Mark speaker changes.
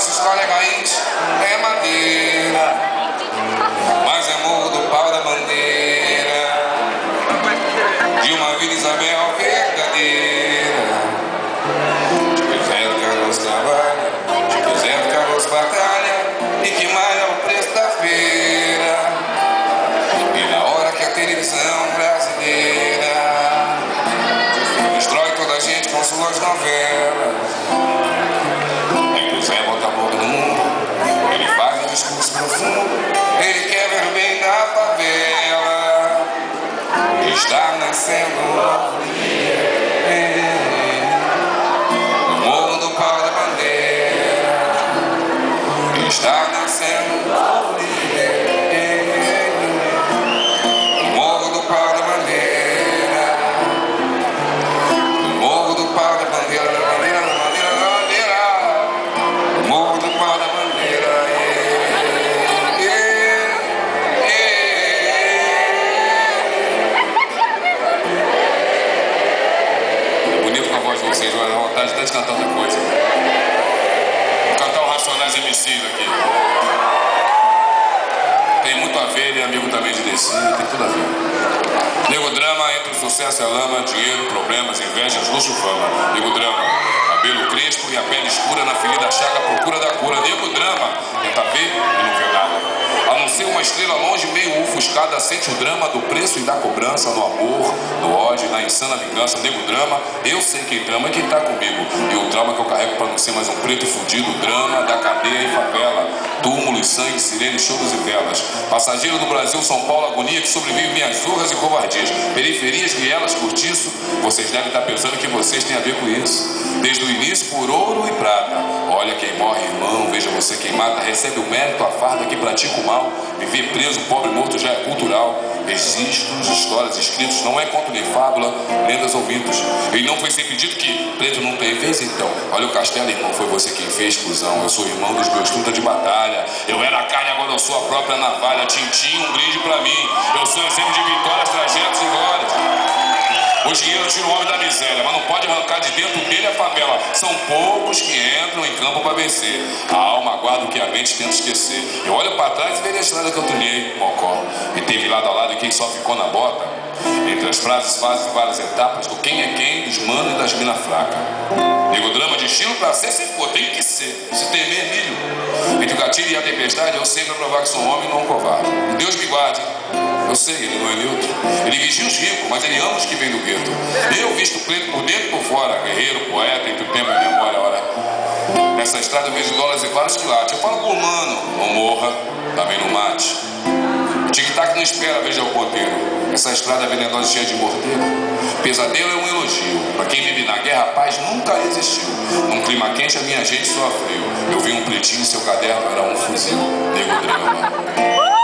Speaker 1: nossa história raiz é madeira, mas é morro do pau da bandeira de uma Vila Isabel verdadeira. José do Carlos trabalha, José do Carlos batalha e que malha o preço da feira. E na hora que a televisão brasileira destrói toda a gente com suas novelas, José bota a boca no mundo, ele faz um discurso profundo, ele quer ver o bem da favela. Está nascendo um novo dia no morro do pau da bandeira. Está nascendo um novo dia no morro do pau da bandeira. No morro do pau da bandeira, da bandeira, da bandeira, da bandeira. No morro do pau da bandeira. Vocês vão dar vontade até de cantar outra coisa. Vou cantar o Racionais MCs aqui. Tem muito a ver, ele é amigo também de DC, tem tudo a ver. Nego Drama, entre o sucesso e a lama, dinheiro, problemas, invejas, luxo, fama. Nego Drama, cabelo crespo e a pele escura na ferida chaga, procura da cura. Nego Drama, tenta ver e não vê nada. A não ser uma estrela longe, meio ofuscada, sente o drama do preço e da cobrança, no amor, no ódio, na insana vingança. Nego Drama, eu sei quem trama e quem tá comigo. E o trauma que eu carrego pra não ser mais um preto fudido. Drama da cadeia e favela, túmulos, sangue, sirenes, choros e velas. Passageiro do Brasil, São Paulo, agonia que sobrevive minhas zorras e covardias. Periferias, vielas, cortiço, vocês devem estar pensando que vocês têm a ver com isso. Desde o início por ouro e prata. Olha quem morre, irmão, veja você quem mata. Recebe o mérito, a farda que pratica o mal. Viver preso, pobre, morto já é cultural. Registros, histórias, escritos, não é conto nem fábula, lendas ou mitos. Ele não foi sempre dito que preto não tem vez, então. Olha o castelo, irmão, foi você quem fez, cuzão. Eu sou irmão dos meus truta de batalha. Eu era carne, agora eu sou a própria navalha. Tintim, um brinde pra mim. Eu sou exemplo de vitórias, trajetos e glórias. O dinheiro tira o homem da miséria, mas não pode arrancar de dentro dele a favela. São poucos que entram em campo para vencer. A alma guarda o que a mente tenta esquecer. Eu olho para trás e vejo a estrada que eu trilhei, mocó. E teve lado a lado quem só ficou na bota. Entre as frases, fases e várias etapas, do quem é quem, dos manos e das mina fraca. Nego Drama de estilo pra ser, se for, tem que ser. Se temer, milho. Entre o gatilho e a tempestade, eu sei pra provar que sou um homem e não um covarde. E Deus me guarde. Eu sei, ele não é neutro. Ele vigia os ricos, mas ele ama os que vêm do gueto. Eu visto preto por dentro e por fora. Guerreiro, poeta, entre o tempo e a memória, ora. Nessa estrada eu vejo dólares e vários quilates. Eu falo por mano, não morra, também não mate. Tic-tac não espera, veja o ponteiro. Essa estrada venenosa cheia de morteiro. Pesadelo é um elogio. Pra quem vive na guerra, a paz nunca existiu. Num clima quente a minha gente sofreu. Eu vi um pretinho e seu caderno era um fuzil. Nego Drama.